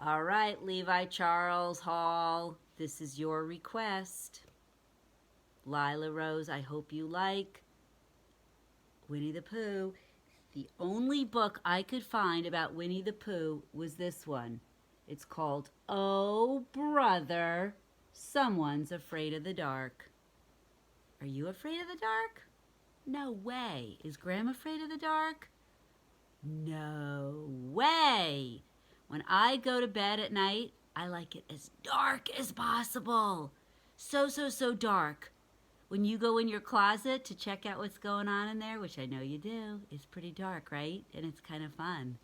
All right, Levi Charles Hall, this is your request. Lila Rose, I hope you like Winnie the Pooh. The only book I could find about Winnie the Pooh was this one. It's called Oh Brother, Someone's Afraid of the Dark. Are you afraid of the dark? No way. Is Graham afraid of the dark? No way. When I go to bed at night, I like it as dark as possible. So dark. When you go in your closet to check out what's going on in there, which I know you do, it's pretty dark, right? And it's kind of fun.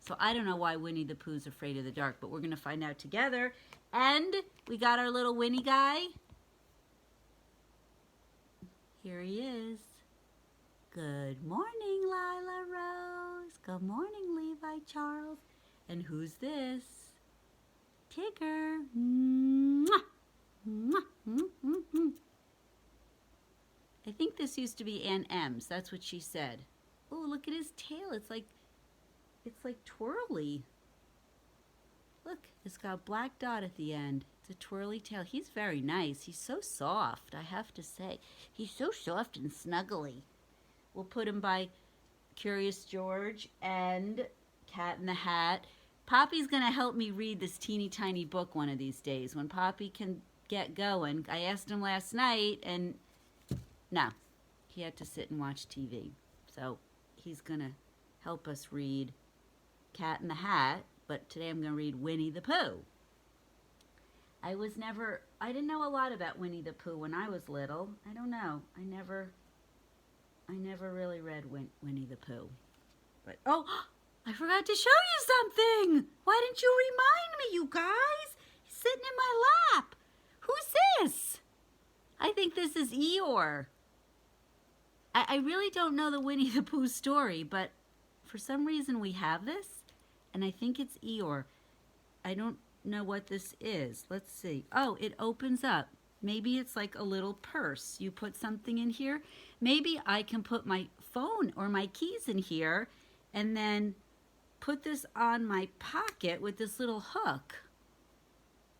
So I don't know why Winnie the Pooh's afraid of the dark, but we're going to find out together. And we got our little Winnie guy. Here he is. Good morning, Lila Rose. Good morning, Levi Charles. And who's this? Tigger. Mwah. Mwah. Mm-hmm. I think this used to be Aunt M's. That's what she said. Oh, look at his tail. It's like twirly. Look, it's got a black dot at the end. It's a twirly tail. He's very nice. He's so soft, I have to say. He's so soft and snuggly. We'll put him by Curious George and Cat in the Hat. Poppy's going to help me read this teeny tiny book one of these days. When Poppy can get going. I asked him last night and no, he had to sit and watch TV. So he's going to help us read Cat in the Hat, but today I'm going to read Winnie the Pooh. I didn't know a lot about Winnie the Pooh when I was little. I don't know. I never really read Winnie the Pooh. But, oh, I forgot to show you something. Why didn't you remind me, you guys? He's sitting in my lap. Who's this? I think this is Eeyore. I really don't know the Winnie the Pooh story, but for some reason we have this, and I think it's Eeyore. I don't know what this is. Let's see. Oh, it opens up. Maybe it's like a little purse. You put something in here. Maybe I can put my phone or my keys in here and then put this on my pocket with this little hook,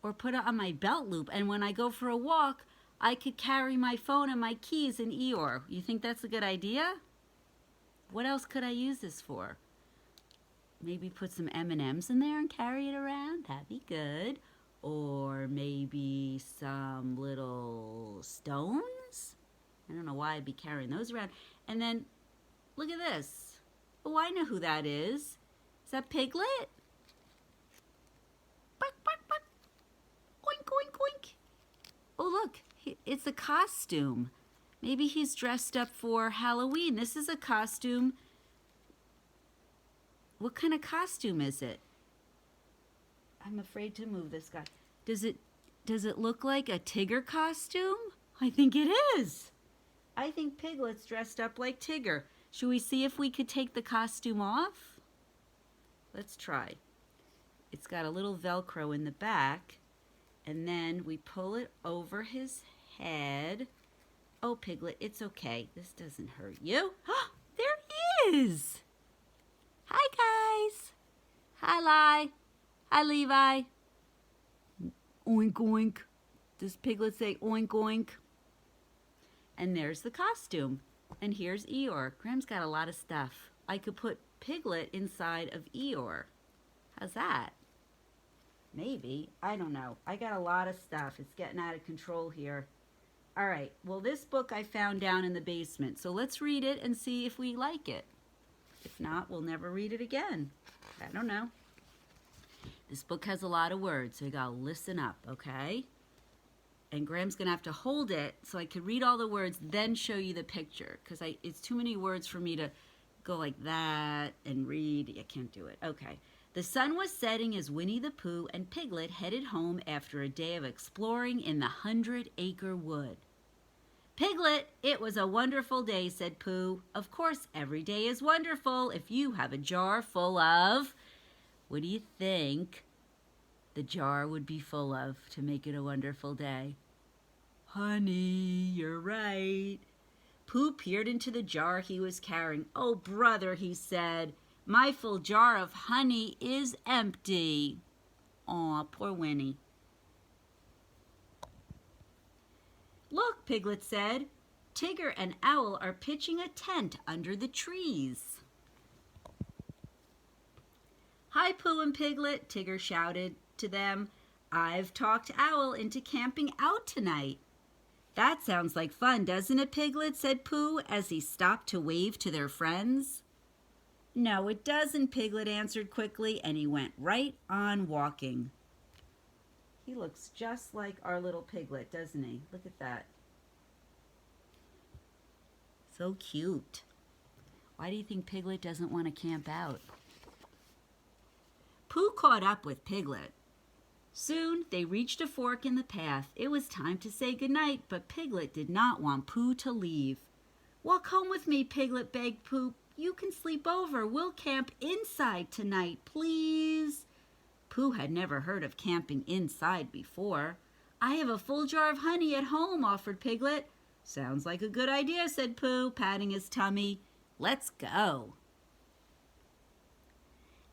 or put it on my belt loop, and when I go for a walk, I could carry my phone and my keys in Eeyore. You think that's a good idea? What else could I use this for? Maybe put some M&Ms in there and carry it around. That'd be good. Or maybe some little stones. I don't know why I'd be carrying those around. And then, look at this. Oh, I know who that is. Is that Piglet? Bark, bark, bark. Oink, oink, oink. Oh, look. It's a costume. Maybe he's dressed up for Halloween. This is a costume. What kind of costume is it? I'm afraid to move this guy. Does it look like a Tigger costume? I think it is. I think Piglet's dressed up like Tigger. Should we see if we could take the costume off? Let's try. It's got a little Velcro in the back, and then we pull it over his head. Oh, Piglet, it's okay. This doesn't hurt you. There he is. Hi, guys. Hi, Li. Hi, Levi. Oink, oink. Does Piglet say oink, oink? And there's the costume. And here's Eeyore. Graham's got a lot of stuff. I could put Piglet inside of Eeyore. How's that? Maybe. I don't know. I got a lot of stuff. It's getting out of control here. All right. Well, this book I found down in the basement. So let's read it and see if we like it. If not, we'll never read it again. I don't know. This book has a lot of words, so you gotta listen up, okay? And Graham's gonna have to hold it so I can read all the words, then show you the picture, because it's too many words for me to go like that and read. I can't do it. Okay. The sun was setting as Winnie the Pooh and Piglet headed home after a day of exploring in the 100-acre wood. Piglet, it was a wonderful day, said Pooh. Of course, every day is wonderful if you have a jar full of... What do you think the jar would be full of to make it a wonderful day? Honey, you're right. Pooh peered into the jar he was carrying. Oh, brother, he said, my full jar of honey is empty. Aw, poor Winnie. Look, Piglet said. Tigger and Owl are pitching a tent under the trees. Hi, Pooh and Piglet, Tigger shouted to them. I've talked Owl into camping out tonight. That sounds like fun, doesn't it, Piglet? Said Pooh as he stopped to wave to their friends. No, it doesn't, Piglet answered quickly, and he went right on walking. He looks just like our little Piglet, doesn't he? Look at that. So cute. Why do you think Piglet doesn't want to camp out? Pooh caught up with Piglet. Soon they reached a fork in the path. It was time to say goodnight, but Piglet did not want Pooh to leave. Walk home with me, Piglet begged Pooh. You can sleep over. We'll camp inside tonight, please. Pooh had never heard of camping inside before. I have a full jar of honey at home, offered Piglet. Sounds like a good idea, said Pooh, patting his tummy. Let's go.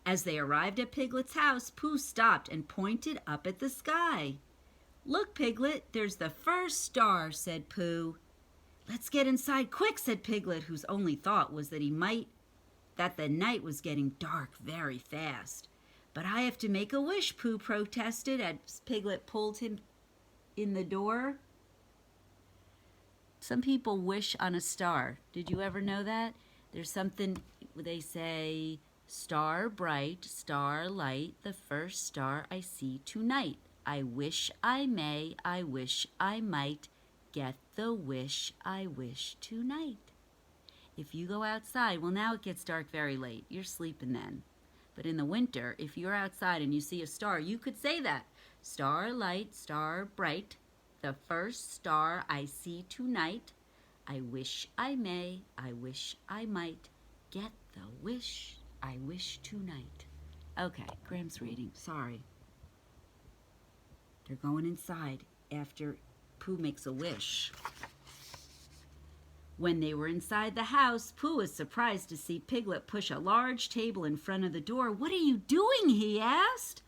As they arrived at Piglet's house, Pooh stopped and pointed up at the sky. Look, Piglet, there's the first star, said Pooh. Let's get inside quick, said Piglet, whose only thought was that the night was getting dark very fast. But I have to make a wish, Pooh protested as Piglet pulled him in the door. Some people wish on a star. Did you ever know that? There's something they say, star bright, star light, the first star I see tonight. I wish I may, I wish I might, get the wish I wish tonight. If you go outside, well, now it gets dark very late. You're sleeping then. But in the winter, if you're outside and you see a star, you could say that. Star light, star bright, the first star I see tonight. I wish I may, I wish I might, get the wish I wish tonight. Okay, Graham's reading. Sorry. They're going inside after Pooh makes a wish. When they were inside the house, Pooh was surprised to see Piglet push a large table in front of the door. What are you doing? He asked.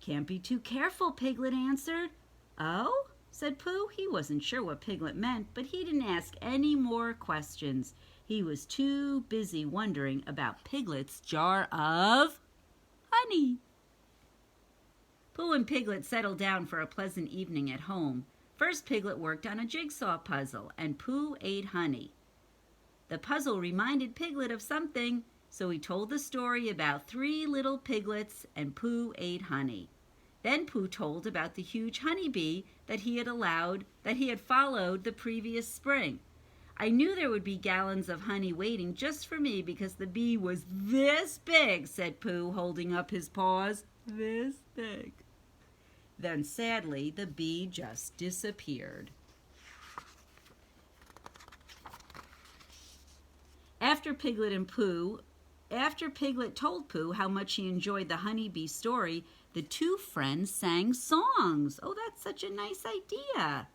Can't be too careful, Piglet answered. Oh? Said Pooh. He wasn't sure what Piglet meant, but he didn't ask any more questions. He was too busy wondering about Piglet's jar of honey. Pooh and Piglet settled down for a pleasant evening at home. First, Piglet worked on a jigsaw puzzle, and Pooh ate honey. The puzzle reminded Piglet of something, so he told the story about 3 little piglets, and Pooh ate honey. Then Pooh told about the huge honeybee that he had followed the previous spring. I knew there would be gallons of honey waiting just for me because the bee was this big, said Pooh, holding up his paws. This big. Then sadly, the bee just disappeared. After Piglet told Pooh how much he enjoyed the honeybee story, the 2 friends sang songs. Oh, that's such a nice idea.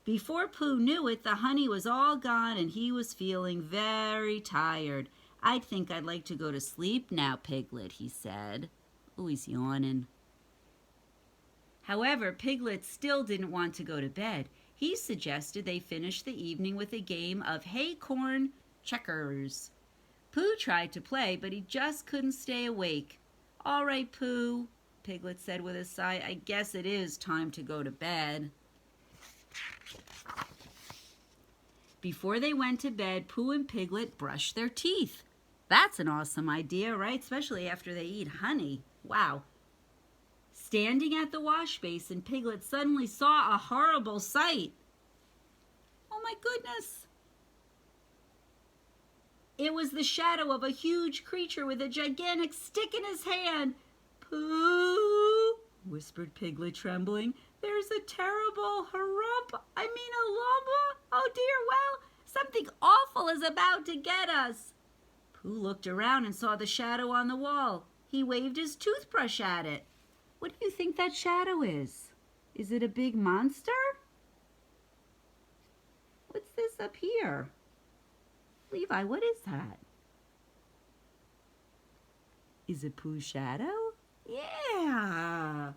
Before Pooh knew it, the honey was all gone and he was feeling very tired. I think I'd like to go to sleep now, Piglet, he said. Oh, he's yawning. However, Piglet still didn't want to go to bed. He suggested they finish the evening with a game of hay-corn checkers. Pooh tried to play, but he just couldn't stay awake. All right, Pooh, Piglet said with a sigh. I guess it is time to go to bed. Before they went to bed, Pooh and Piglet brushed their teeth. That's an awesome idea, right? Especially after they eat honey. Wow. Standing at the wash basin, Piglet suddenly saw a horrible sight. Oh my goodness! It was the shadow of a huge creature with a gigantic stick in his hand. Pooh, whispered Piglet, trembling. There's a terrible a llama. Oh dear, well, something awful is about to get us. Pooh looked around and saw the shadow on the wall. He waved his toothbrush at it. What do you think that shadow is? Is it a big monster? What's this up here? Levi, what is that? Is it Pooh's shadow? Yeah.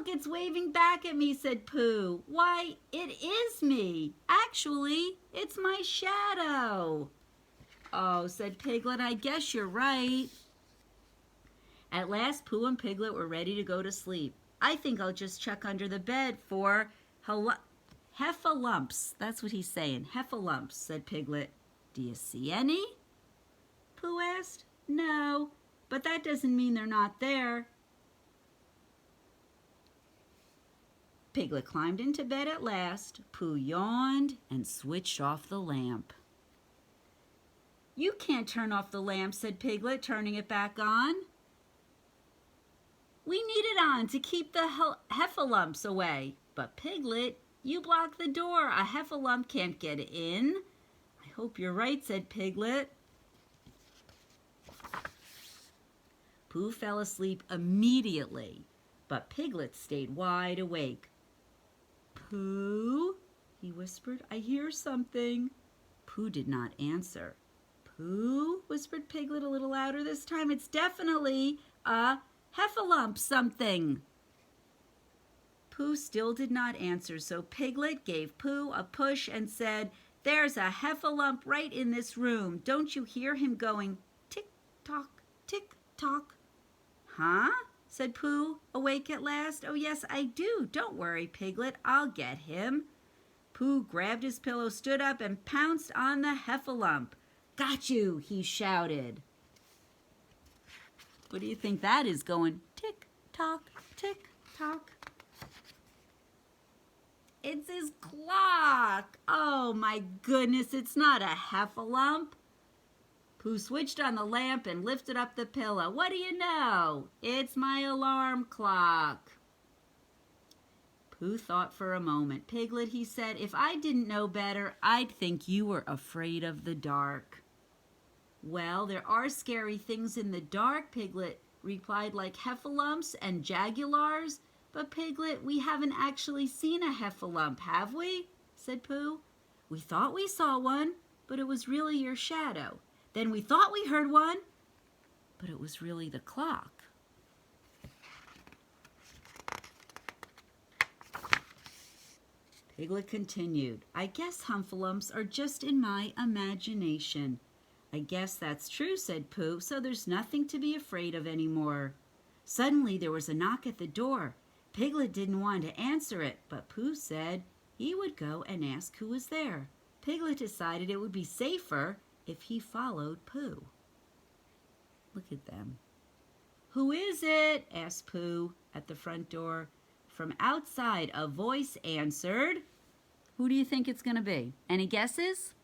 Look, it's waving back at me, said Pooh. Why, it is me. Actually, it's my shadow. Oh, said Piglet, I guess you're right. At last, Pooh and Piglet were ready to go to sleep. I think I'll just check under the bed for heffalumps. That's what he's saying, heffalumps, said Piglet. Do you see any? Pooh asked. No, but that doesn't mean they're not there. Piglet climbed into bed at last. Pooh yawned and switched off the lamp. You can't turn off the lamp, said Piglet, turning it back on. We need it on to keep the heffalumps away. But Piglet, you blocked the door. A heffalump can't get in. I hope you're right, said Piglet. Pooh fell asleep immediately, but Piglet stayed wide awake. Pooh, he whispered, I hear something. Pooh did not answer. Pooh, whispered Piglet a little louder this time. It's definitely a heffalump something. Pooh still did not answer, so Piglet gave Pooh a push and said, There's a heffalump right in this room. Don't you hear him going tick-tock, tick-tock? Huh? Said Pooh, awake at last. Oh, yes, I do. Don't worry, Piglet. I'll get him. Pooh grabbed his pillow, stood up, and pounced on the heffalump. Got you, he shouted. What do you think that is going tick-tock, tick-tock? It's his clock. Oh, my goodness, it's not a heffalump. Pooh switched on the lamp and lifted up the pillow. What do you know? It's my alarm clock. Pooh thought for a moment. Piglet, he said, if I didn't know better, I'd think you were afraid of the dark. Well, there are scary things in the dark, Piglet replied, like heffalumps and jagulars. But Piglet, we haven't actually seen a heffalump, have we? Said Pooh. We thought we saw one, but it was really your shadow. Then we thought we heard one, but it was really the clock. Piglet continued, I guess heffalumps are just in my imagination. I guess that's true, said Pooh, so there's nothing to be afraid of anymore. Suddenly there was a knock at the door. Piglet didn't want to answer it, but Pooh said he would go and ask who was there. Piglet decided it would be safer if he followed Pooh. Look at them. Who is it? Asked Pooh at the front door. From outside, a voice answered. Who do you think it's going to be? Any guesses?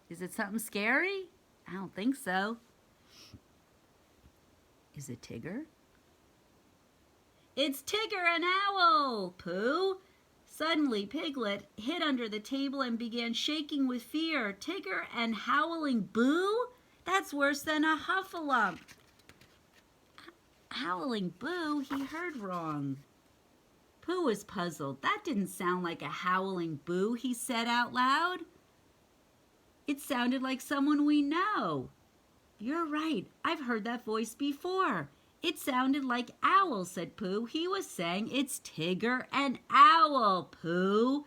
Is it something scary? I don't think so. Is it Tigger? It's Tigger and Owl, Pooh. Suddenly, Piglet hid under the table and began shaking with fear. Tigger and Howling Boo? That's worse than a huffalump. Howling Boo? He heard wrong. Pooh was puzzled. That didn't sound like a howling boo, he said out loud. It sounded like someone we know. You're right. I've heard that voice before. It sounded like Owl, said Pooh. He was saying it's Tigger and Owl, Pooh.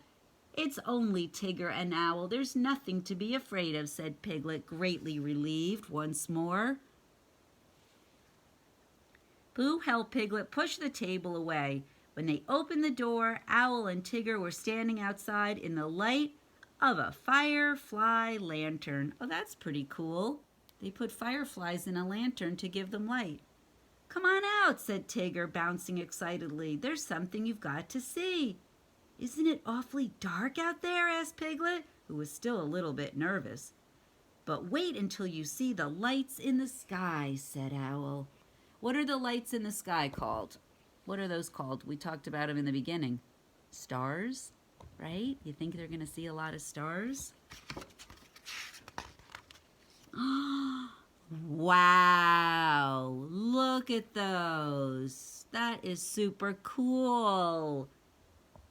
It's only Tigger and Owl. There's nothing to be afraid of, said Piglet, greatly relieved once more. Pooh helped Piglet push the table away. When they opened the door, Owl and Tigger were standing outside in the light of a firefly lantern. Oh, that's pretty cool. They put fireflies in a lantern to give them light. Come on out, said Tigger, bouncing excitedly. There's something you've got to see. Isn't it awfully dark out there? Asked Piglet, who was still a little bit nervous. But wait until you see the lights in the sky, said Owl. What are the lights in the sky called? What are those called? We talked about them in the beginning. Stars, right? You think they're going to see a lot of stars? Wow, look at those. That is super cool.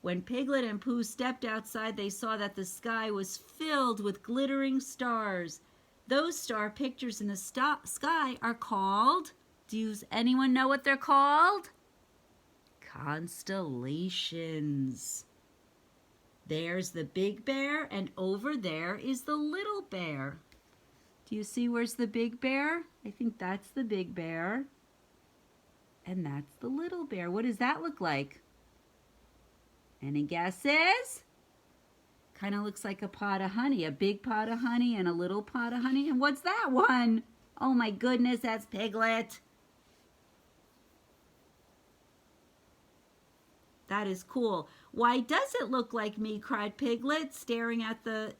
When Piglet and Pooh stepped outside, they saw that the sky was filled with glittering stars. Those star pictures in the sky are called... Does anyone know what they're called? Constellations. There's the big bear, and over there is the little bear. Do you see where's the big bear? I think that's the big bear. And that's the little bear. What does that look like? Any guesses? Kind of looks like a pot of honey. A big pot of honey and a little pot of honey. And what's that one? Oh my goodness, that's Piglet. That is cool. Why does it look like me? Cried Piglet, staring at the...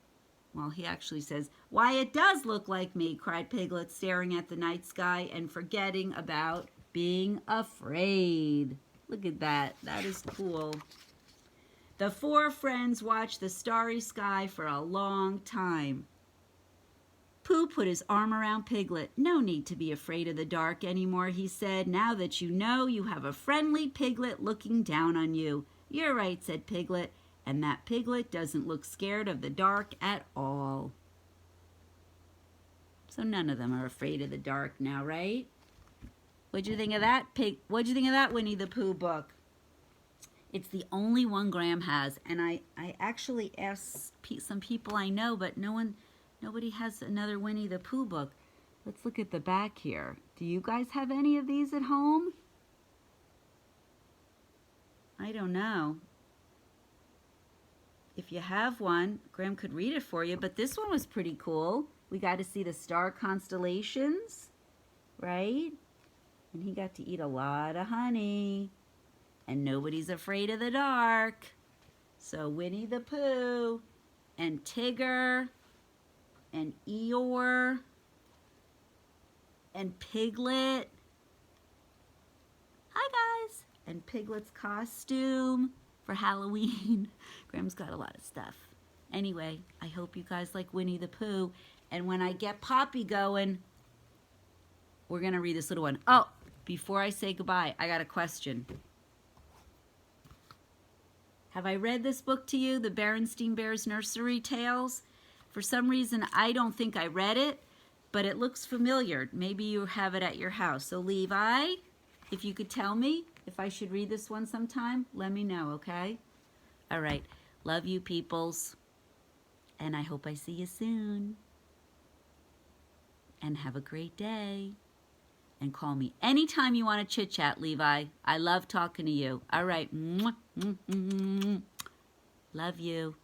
Well, he actually says, why it does look like me, cried Piglet, staring at the night sky and forgetting about being afraid. Look at that. That is cool. The four friends watched the starry sky for a long time. Pooh put his arm around Piglet. No need to be afraid of the dark anymore, he said. Now that you know, you have a friendly Piglet looking down on you. You're right, said Piglet. And that Piglet doesn't look scared of the dark at all. So none of them are afraid of the dark now, right? What'd you think of that, What'd you think of that Winnie the Pooh book? It's the only one Graham has, and I actually asked some people I know, but nobody has another Winnie the Pooh book. Let's look at the back here. Do you guys have any of these at home? I don't know. If you have one, Graham could read it for you, but this one was pretty cool. We got to see the star constellations, right? And he got to eat a lot of honey. And nobody's afraid of the dark. So Winnie the Pooh and Tigger and Eeyore and Piglet. Hi, guys. And Piglet's costume for Halloween. Graham's got a lot of stuff. Anyway, I hope you guys like Winnie the Pooh. And when I get Poppy going, we're going to read this little one. Oh, before I say goodbye, I got a question. Have I read this book to you, The Berenstain Bears Nursery Tales? For some reason, I don't think I read it, but it looks familiar. Maybe you have it at your house. So Levi, if you could tell me if I should read this one sometime, let me know, okay? All right. Love you, peoples. And I hope I see you soon. And have a great day. And call me anytime you want to chit-chat, Levi. I love talking to you. All right. Love you.